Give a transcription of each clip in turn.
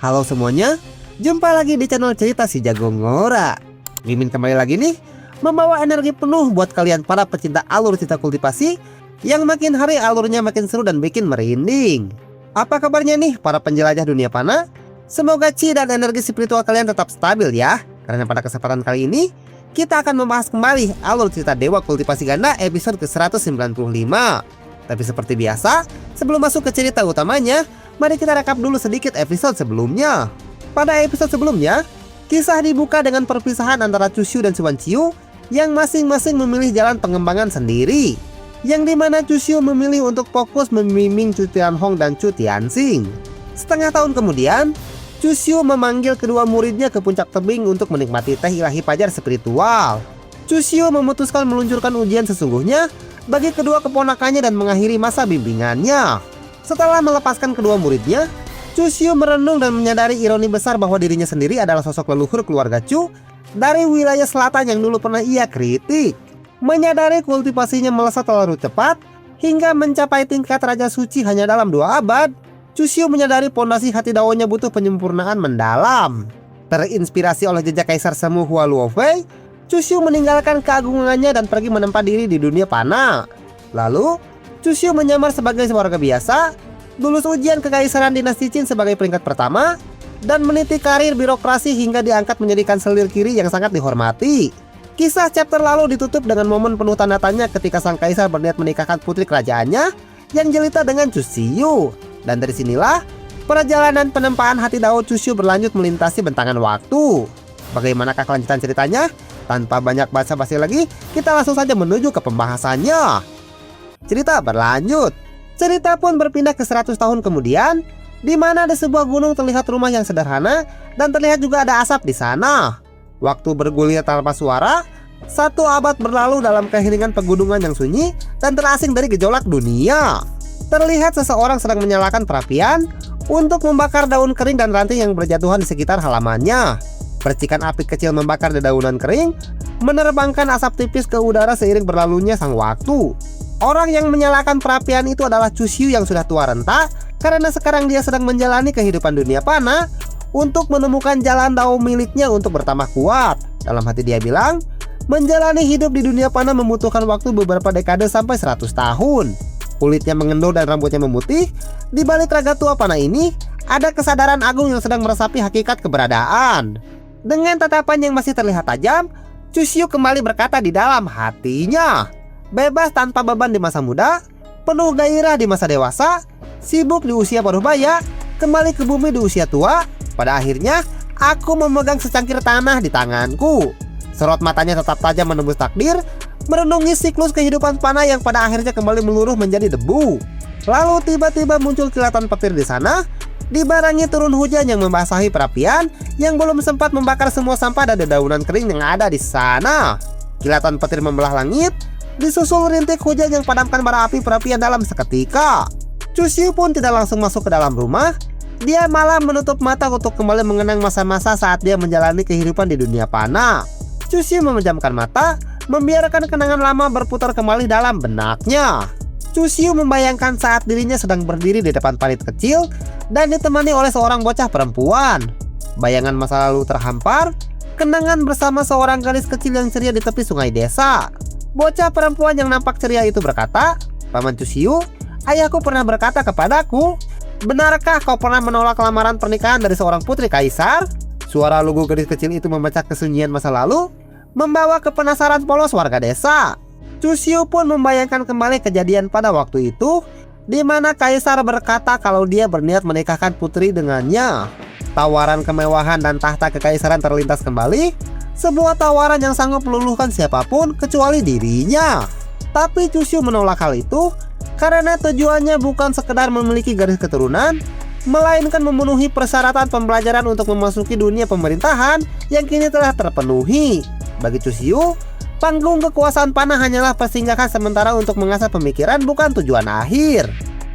Halo semuanya, jumpa lagi di channel cerita si Jago Ngora. Mimin kembali lagi nih, membawa energi penuh buat kalian para pecinta alur cerita kultivasi yang makin hari alurnya makin seru dan bikin merinding. Apa kabarnya nih para penjelajah dunia panah? Semoga chi dan energi spiritual kalian tetap stabil ya. Karena pada kesempatan kali ini kita akan membahas kembali alur cerita Dewa Kultivasi Ganda episode ke-195. Tapi seperti biasa, sebelum masuk ke cerita utamanya, mari kita rekap dulu sedikit episode sebelumnya. Pada episode sebelumnya, kisah dibuka dengan perpisahan antara Chushu dan Suan Chiu yang masing-masing memilih jalan pengembangan sendiri. Yang dimana Chushu memilih untuk fokus membimbing Chu Tianhong dan Chu Tianxing. Setengah tahun kemudian, Chushu memanggil kedua muridnya ke puncak tebing untuk menikmati teh ilahi fajar spiritual. Chushu memutuskan meluncurkan ujian sesungguhnya bagi kedua keponakannya dan mengakhiri masa bimbingannya. Setelah melepaskan kedua muridnya, Chushu merenung dan menyadari ironi besar bahwa dirinya sendiri adalah sosok leluhur keluarga Chu dari wilayah selatan yang dulu pernah ia kritik. Menyadari kultivasinya melesat terlalu cepat hingga mencapai tingkat Raja Suci hanya dalam 2 abad, Chushu menyadari pondasi hati daonya butuh penyempurnaan mendalam. Terinspirasi oleh jejak Kaisar Semu Hua Luofei, Chushu meninggalkan keagungannya dan pergi menempa diri di dunia panah. Lalu, Chushu menyamar sebagai warga biasa, lulus ujian kekaisaran dinasti Qin sebagai peringkat pertama, dan meniti karir birokrasi hingga diangkat menjadi kanselir kiri yang sangat dihormati. Kisah chapter lalu ditutup dengan momen penuh tanda tanya ketika sang kaisar berniat menikahkan putri kerajaannya yang jelita dengan Chushu. Dan dari sinilah, perjalanan penempaan hati dao Chushu berlanjut melintasi bentangan waktu. Bagaimanakah kelanjutan ceritanya? Tanpa banyak basa-basi lagi, kita langsung saja menuju ke pembahasannya. Cerita berlanjut. Cerita pun berpindah ke 100 tahun kemudian, di mana ada sebuah gunung terlihat rumah yang sederhana dan terlihat juga ada asap di sana. Waktu bergulir tanpa suara, 1 abad berlalu dalam keheningan pegunungan yang sunyi dan terasing dari gejolak dunia. Terlihat seseorang sedang menyalakan perapian untuk membakar daun kering dan ranting yang berjatuhan di sekitar halamannya. Percikan api kecil membakar dedaunan kering, menerbangkan asap tipis ke udara seiring berlalunya sang waktu. Orang yang menyalakan perapian itu adalah Chushu yang sudah tua renta, karena sekarang dia sedang menjalani kehidupan dunia panah untuk menemukan jalan dao miliknya untuk bertambah kuat. Dalam hati dia bilang, menjalani hidup di dunia panah membutuhkan waktu beberapa dekade sampai 100 tahun. Kulitnya mengendor dan rambutnya memutih. Di balik raga tua panah ini, ada kesadaran agung yang sedang meresapi hakikat keberadaan. Dengan tatapan yang masih terlihat tajam, Chushu kembali berkata di dalam hatinya, bebas tanpa beban di masa muda, penuh gairah di masa dewasa, sibuk di usia paruh baya, kembali ke bumi di usia tua. Pada akhirnya, aku memegang secangkir tanah di tanganku. Sorot matanya tetap tajam menembus takdir, merenungi siklus kehidupan panah yang pada akhirnya kembali meluruh menjadi debu. Lalu tiba-tiba muncul kilatan petir di sana, dibarengi turun hujan yang membasahi perapian yang belum sempat membakar semua sampah dan dedaunan kering yang ada di sana. Kilatan petir membelah langit, disusul rintik hujan yang padamkan bara api perapian dalam seketika. Chushu pun tidak langsung masuk ke dalam rumah. Dia malah menutup mata untuk kembali mengenang masa-masa saat dia menjalani kehidupan di dunia panah. Chushu memejamkan mata, membiarkan kenangan lama berputar kembali dalam benaknya. Chushu membayangkan saat dirinya sedang berdiri di depan parit kecil dan ditemani oleh seorang bocah perempuan. Bayangan masa lalu terhampar, kenangan bersama seorang gadis kecil yang ceria di tepi sungai desa. Bocah perempuan yang nampak ceria itu berkata, "Paman Chushu, ayahku pernah berkata kepadaku, benarkah kau pernah menolak lamaran pernikahan dari seorang putri kaisar?" Suara lugu gadis kecil itu memecah kesunyian masa lalu, membawa kepenasaran polos warga desa. Chushu pun membayangkan kembali kejadian pada waktu itu, di mana kaisar berkata kalau dia berniat menikahkan putri dengannya. Tawaran kemewahan dan tahta kekaisaran terlintas kembali, sebuah tawaran yang sanggup meluluhkan siapapun kecuali dirinya. Tapi Chushu menolak hal itu karena tujuannya bukan sekedar memiliki garis keturunan, melainkan memenuhi persyaratan pembelajaran untuk memasuki dunia pemerintahan yang kini telah terpenuhi. Bagi Chushu, panggung kekuasaan panah hanyalah persinggahan sementara untuk mengasah pemikiran, bukan tujuan akhir.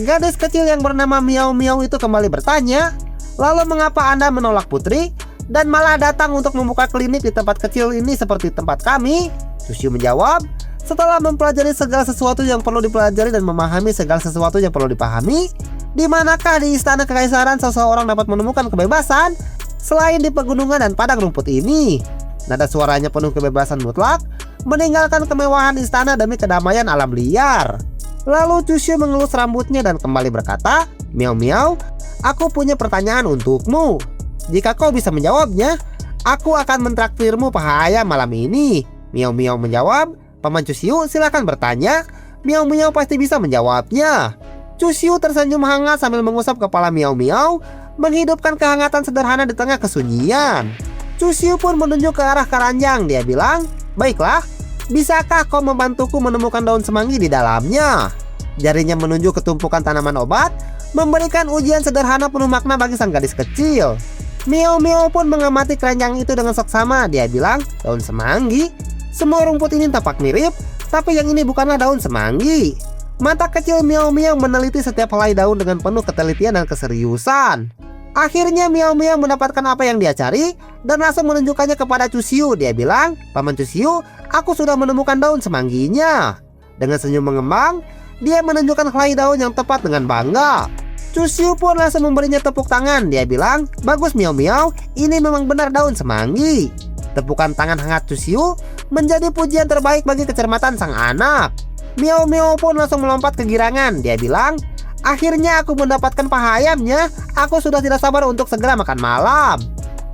Gadis kecil yang bernama Miao Miao itu kembali bertanya, "Lalu mengapa Anda menolak putri dan malah datang untuk membuka klinik di tempat kecil ini seperti tempat kami?" Chushu menjawab, "Setelah mempelajari segala sesuatu yang perlu dipelajari dan memahami segala sesuatu yang perlu dipahami, Di manakah di istana kekaisaran seseorang dapat menemukan kebebasan selain di pegunungan dan padang rumput ini? Nada suaranya penuh kebebasan mutlak, meninggalkan kemewahan istana demi kedamaian alam liar. Lalu Chushu mengelus rambutnya dan kembali berkata, "Miao Miao, aku punya pertanyaan untukmu. Jika kau bisa menjawabnya, aku akan mentraktirmu paha ayam malam ini." Miao Miao menjawab, "Paman Chushu, silakan bertanya. Miao Miao pasti bisa menjawabnya." Chushu tersenyum hangat sambil mengusap kepala Miao Miao, menghidupkan kehangatan sederhana di tengah kesunyian. Chushu pun menunjuk ke arah keranjang. Dia bilang, "Baiklah, bisakah kau membantuku menemukan daun semanggi di dalamnya?" Jarinya menunjuk ke tumpukan tanaman obat, memberikan ujian sederhana penuh makna bagi sang gadis kecil. Miao Miao pun mengamati keranjang itu dengan seksama. Dia bilang, "Daun semanggi? Semua rumput ini tampak mirip, tapi yang ini bukanlah daun semanggi." Mata kecil Miao Miao meneliti setiap helai daun dengan penuh ketelitian dan keseriusan. Akhirnya Miao Miao mendapatkan apa yang dia cari dan langsung menunjukkannya kepada Chushu. Dia bilang, "Paman Chushu, aku sudah menemukan daun semangginya." Dengan senyum mengembang, dia menunjukkan helai daun yang tepat dengan bangga. Chushu pun langsung memberinya tepuk tangan. Dia bilang, "Bagus Miao Miao, ini memang benar daun semanggi." Tepukan tangan hangat Chushu menjadi pujian terbaik bagi kecermatan sang anak. Miao Miao pun langsung melompat kegirangan. Dia bilang, "Akhirnya aku mendapatkan paha ayamnya. Aku sudah tidak sabar untuk segera makan malam."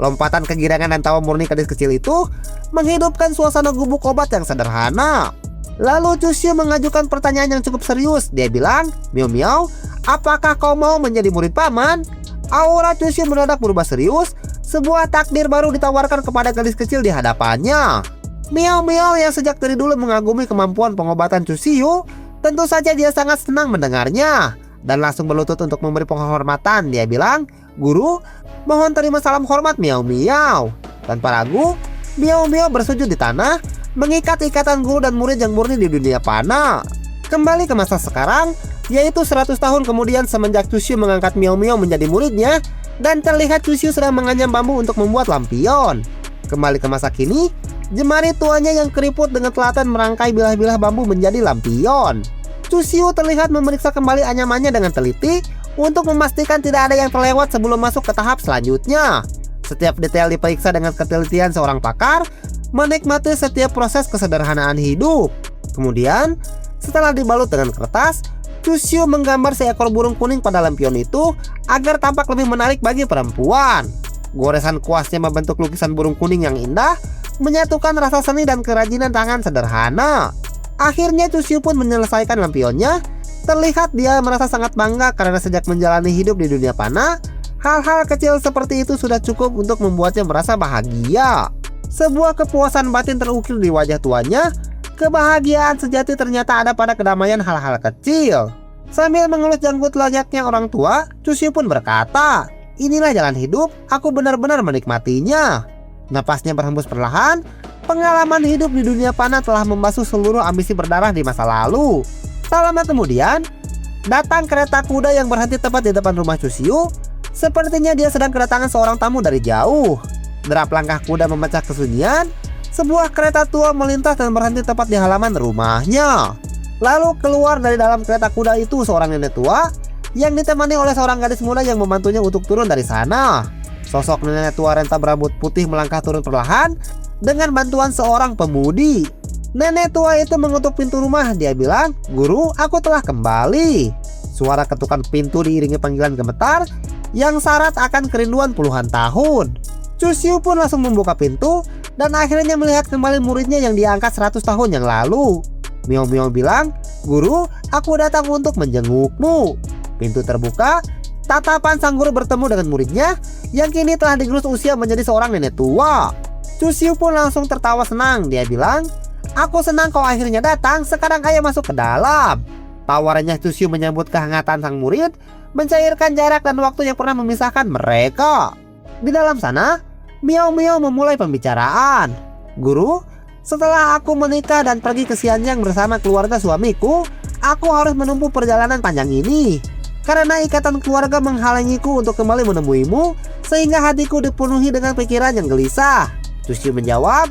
Lompatan kegirangan dan tawa murni gadis kecil itu menghidupkan suasana gubuk obat yang sederhana. Lalu Chushu mengajukan pertanyaan yang cukup serius. Dia bilang, "Miao Miao, apakah kau mau menjadi murid paman?" Aura Chushu mendadak berubah serius. Sebuah takdir baru ditawarkan kepada gadis kecil di hadapannya. Miao Miao yang sejak dari dulu mengagumi kemampuan pengobatan Chushu, tentu saja dia sangat senang mendengarnya dan langsung berlutut untuk memberi penghormatan. Dia bilang, "Guru, mohon terima salam hormat Miao Miao." Tanpa ragu, Miao Miao bersujud di tanah, mengikat ikatan guru dan murid yang murni di dunia panah. Kembali ke masa sekarang, yaitu 100 tahun kemudian semenjak Chushu mengangkat Miao Miao menjadi muridnya, dan terlihat Chushu sedang mengancam bambu untuk membuat lampion. Kembali ke masa kini, jemari tuanya yang keriput dengan telaten merangkai bilah-bilah bambu menjadi lampion. Chushu terlihat memeriksa kembali anyamannya dengan teliti untuk memastikan tidak ada yang terlewat sebelum masuk ke tahap selanjutnya. Setiap detail diperiksa dengan ketelitian seorang pakar, menikmati setiap proses kesederhanaan hidup. Kemudian, setelah dibalut dengan kertas, Chushu menggambar seekor burung kuning pada lampion itu agar tampak lebih menarik bagi perempuan. Goresan kuasnya membentuk lukisan burung kuning yang indah, menyatukan rasa seni dan kerajinan tangan sederhana. Akhirnya Chushu pun menyelesaikan lampionnya. Terlihat dia merasa sangat bangga karena sejak menjalani hidup di dunia panah, hal-hal kecil seperti itu sudah cukup untuk membuatnya merasa bahagia. Sebuah kepuasan batin terukir di wajah tuanya. Kebahagiaan sejati ternyata ada pada kedamaian hal-hal kecil. Sambil mengelus janggut layaknya orang tua, Chushu pun berkata, "Inilah jalan hidup, aku benar-benar menikmatinya." Napasnya berhembus perlahan. Pengalaman hidup di dunia panah telah membasuh seluruh ambisi berdarah di masa lalu. Tak lama kemudian, datang kereta kuda yang berhenti tepat di depan rumah Chushu. Sepertinya dia sedang kedatangan seorang tamu dari jauh. Derap langkah kuda memecah kesunyian. Sebuah kereta tua melintas dan berhenti tepat di halaman rumahnya. Lalu keluar dari dalam kereta kuda itu seorang nenek tua yang ditemani oleh seorang gadis muda yang membantunya untuk turun dari sana. Sosok nenek tua renta berambut putih melangkah turun perlahan dengan bantuan seorang pemudi. Nenek tua itu mengetuk pintu rumah. Dia bilang, "Guru, aku telah kembali." Suara ketukan pintu diiringi panggilan gemetar yang syarat akan kerinduan puluhan tahun. Chushu pun langsung membuka pintu dan akhirnya melihat kembali muridnya yang diangkat 100 tahun yang lalu. Miao Miao bilang, "Guru, aku datang untuk menjengukmu." Pintu terbuka. Tatapan sang guru bertemu dengan muridnya yang kini telah digerus usia menjadi seorang nenek tua. Chushu pun langsung tertawa senang. Dia bilang, "Aku senang kau akhirnya datang. Sekarang ayo masuk ke dalam." Tawarannya Chushu menyambut kehangatan sang murid, mencairkan jarak dan waktu yang pernah memisahkan mereka. Di dalam sana, Miao Miao memulai pembicaraan. "Guru, setelah aku menikah dan pergi ke Xiangyang bersama keluarga suamiku, aku harus menempuh perjalanan panjang ini. Karena ikatan keluarga menghalangiku untuk kembali menemuimu, sehingga hatiku dipenuhi dengan pikiran yang gelisah." Chushu menjawab,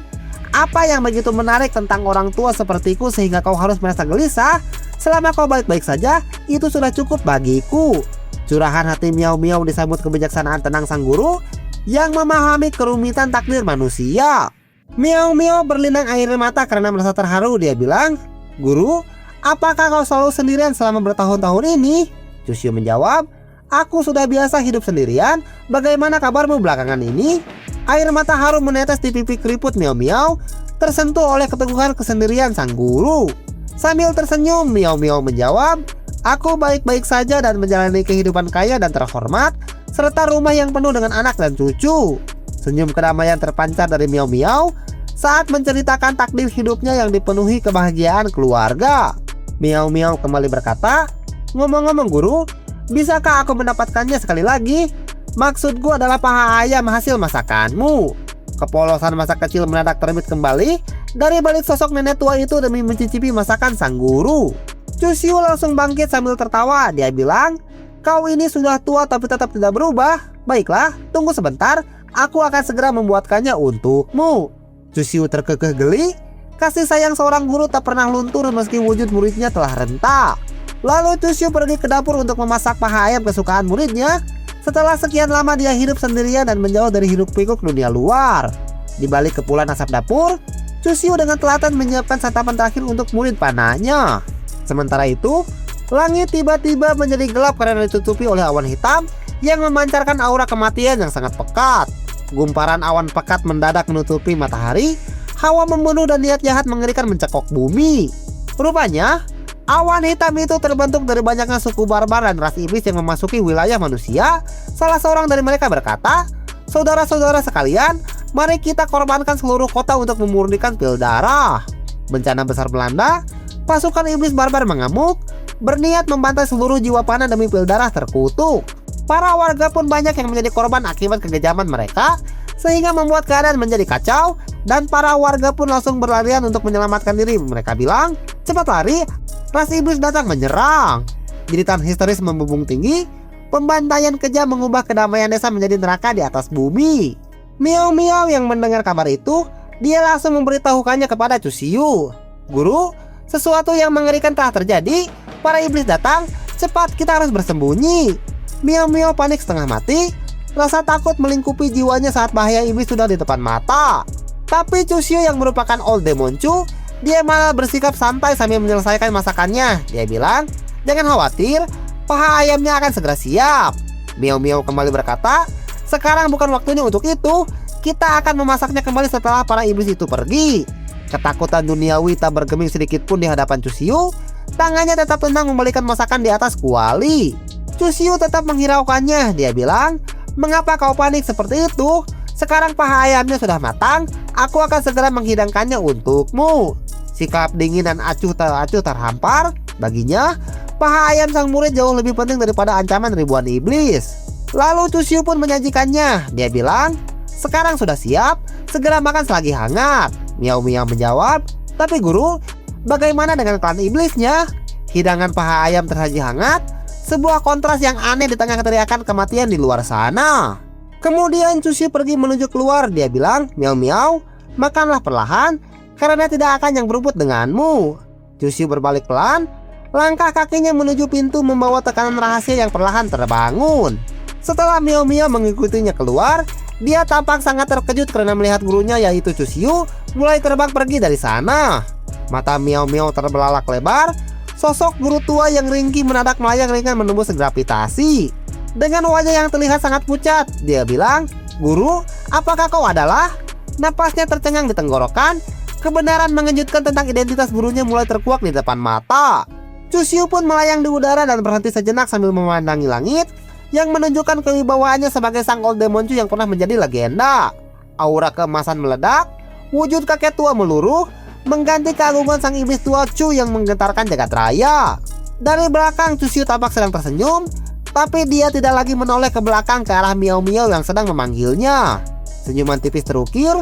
"Apa yang begitu menarik tentang orang tua sepertiku sehingga kau harus merasa gelisah? Selama kau baik-baik saja, itu sudah cukup bagiku." Curahan hati Miao Miao disambut kebijaksanaan tenang sang guru yang memahami kerumitan takdir manusia. Miao Miao berlinang air mata karena merasa terharu. Dia bilang, "Guru, apakah kau selalu sendirian selama bertahun-tahun ini?" Chusyu menjawab, "Aku sudah biasa hidup sendirian. Bagaimana kabarmu belakangan ini?" Air mata haru menetes di pipi keriput Miao Miao, tersentuh oleh keteguhan kesendirian sang guru. Sambil tersenyum, Miao Miao menjawab, "Aku baik-baik saja dan menjalani kehidupan kaya dan terhormat, serta rumah yang penuh dengan anak dan cucu." Senyum kedamaian terpancar dari Miao Miao saat menceritakan takdir hidupnya yang dipenuhi kebahagiaan keluarga. Miao Miao kembali berkata, "Ngomong-ngomong guru, bisakah aku mendapatkannya sekali lagi? Maksudku adalah paha ayam hasil masakanmu." Kepolosan masa kecil mendadak terbit kembali dari balik sosok nenek tua itu demi mencicipi masakan sang guru. Chusyu langsung bangkit sambil tertawa. Dia bilang, "Kau ini sudah tua tapi tetap tidak berubah. Baiklah, tunggu sebentar. Aku akan segera membuatkannya untukmu." Chusyu terkekeh geli. Kasih sayang seorang guru tak pernah luntur meski wujud muridnya telah rentak. Lalu Chusyu pergi ke dapur untuk memasak paha ayam kesukaan muridnya. Setelah sekian lama dia hidup sendirian dan menjauh dari hiruk-pikuk dunia luar. Di balik kepulan asap dapur, Chusyu dengan telaten menyiapkan santapan terakhir untuk murid panahnya. Sementara itu, langit tiba-tiba menjadi gelap karena ditutupi oleh awan hitam yang memancarkan aura kematian yang sangat pekat. Gumparan awan pekat mendadak menutupi matahari. Hawa membunuh dan niat jahat mengerikan mencekok bumi. Rupanya, awan hitam itu terbentuk dari banyaknya suku barbar dan ras iblis yang memasuki wilayah manusia. Salah seorang dari mereka berkata, "Saudara-saudara sekalian, mari kita korbankan seluruh kota untuk memurnikan pil darah." Bencana besar melanda. Pasukan iblis barbar mengamuk, berniat membantai seluruh jiwa panah demi pil darah terkutuk. Para warga pun banyak yang menjadi korban akibat kekejaman mereka, sehingga membuat keadaan menjadi kacau, dan para warga pun langsung berlarian untuk menyelamatkan diri. Mereka bilang, "Cepat lari, ras iblis datang menyerang." Jeritan histeris membumbung tinggi. Pembantaian kejam mengubah kedamaian desa menjadi neraka di atas bumi. Miao Miao yang mendengar kabar itu, dia langsung memberitahukannya kepada Chusyu. "Guru, sesuatu yang mengerikan telah terjadi. Para iblis datang. Cepat, kita harus bersembunyi." Miao Miao panik setengah mati. Rasa takut melingkupi jiwanya saat bahaya iblis sudah di depan mata. Tapi Chusyu yang merupakan Old Demon Chu, dia malah bersikap santai sambil menyelesaikan masakannya. Dia bilang, "Jangan khawatir, paha ayamnya akan segera siap." Miao Miao kembali berkata, "Sekarang bukan waktunya untuk itu. Kita akan memasaknya kembali setelah para iblis itu pergi." Ketakutan duniawi tak bergeming sedikit pun di hadapan Chusyu. Tangannya tetap tenang membalikan masakan di atas kuali. Chusyu tetap menghiraukannya. Dia bilang, "Mengapa kau panik seperti itu? Sekarang paha ayamnya sudah matang. Aku akan segera menghidangkannya untukmu." Sikap dingin dan acuh terhampar. Baginya, paha ayam sang murid jauh lebih penting daripada ancaman ribuan iblis. Lalu Chusyu pun menyajikannya. Dia bilang, "Sekarang sudah siap. Segera makan selagi hangat." Miao Miao menjawab, "Tapi guru, bagaimana dengan klan iblisnya?" Hidangan paha ayam tersaji hangat. Sebuah kontras yang aneh di tengah teriakan kematian di luar sana. Kemudian Chusyu pergi menuju keluar. Dia bilang, "Miao Miao, makanlah perlahan, karena tidak akan yang berebut denganmu." Chusyu berbalik pelan. Langkah kakinya menuju pintu membawa tekanan rahasia yang perlahan terbangun. Setelah Miao Miao mengikutinya keluar, dia tampak sangat terkejut karena melihat gurunya yaitu Chusyu mulai terbang pergi dari sana. Mata Miao Miao terbelalak lebar. Sosok guru tua yang ringkih mendadak melayang ringan menembus gravitasi. Dengan wajah yang terlihat sangat pucat, dia bilang, "Guru, apakah kau adalah?" Napasnya tercengang di tenggorokan. Kebenaran mengejutkan tentang identitas gurunya mulai terkuak di depan mata. Chusyu pun melayang di udara dan berhenti sejenak sambil memandangi langit, yang menunjukkan kewibawaannya sebagai sang Old Demon Chu yang pernah menjadi legenda. Aura keemasan meledak. Wujud kakek tua meluruh, mengganti keagungan sang iblis tua Chu yang menggetarkan jagat raya. Dari belakang Chusyu tampak sedang tersenyum, tapi dia tidak lagi menoleh ke belakang ke arah Miao Miao yang sedang memanggilnya. Senyuman tipis terukir.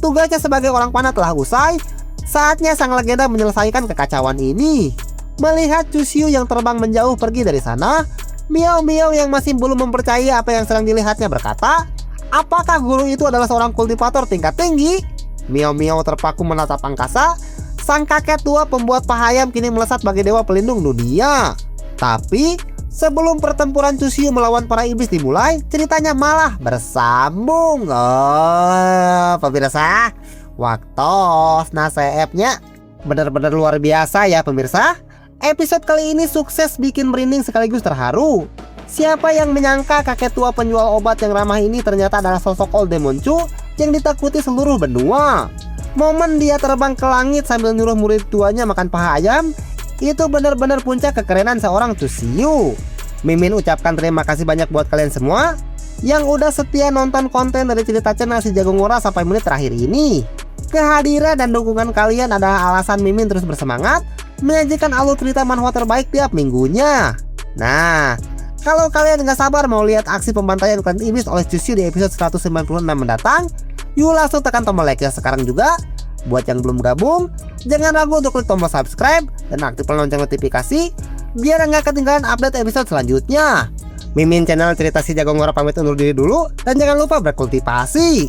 Tugasnya sebagai orang panah telah usai. Saatnya sang legenda menyelesaikan kekacauan ini. Melihat Chusyu yang terbang menjauh pergi dari sana, Miao Miao yang masih belum mempercayai apa yang sedang dilihatnya berkata, "Apakah guru itu adalah seorang kultivator tingkat tinggi?" Miao Miao terpaku menatap angkasa. Sang kakek tua pembuat paha ayam kini melesat sebagai dewa pelindung dunia. Tapi Sebelum pertempuran Chusyu melawan para iblis dimulai, ceritanya malah bersambung. Oh, pemirsa, waktu naseepnya benar-benar luar biasa ya pemirsa. Episode kali ini sukses bikin merinding sekaligus terharu. Siapa yang menyangka kakek tua penjual obat yang ramah ini ternyata adalah sosok Old Demon Chu yang ditakuti seluruh benua. Momen dia terbang ke langit sambil nyuruh murid tuanya makan paha ayam, itu benar-benar puncak kekerenan seorang Chusyu. Mimin ucapkan terima kasih banyak buat kalian semua yang udah setia nonton konten dari cerita channel si Jago Ngora sampai menit terakhir ini. Kehadiran dan dukungan kalian adalah alasan Mimin terus bersemangat menyajikan alur cerita manhwa terbaik tiap minggunya. Nah, kalau kalian nggak sabar mau lihat aksi pembantaian klan iblis oleh Chusyu di episode 196 mendatang, yuk langsung tekan tombol like-nya sekarang juga. Buat yang belum gabung, jangan ragu untuk klik tombol subscribe dan aktifkan lonceng notifikasi biar nggak ketinggalan update episode selanjutnya. Mimin channel cerita si Jago Ngora pamit undur diri dulu dan jangan lupa berkultivasi.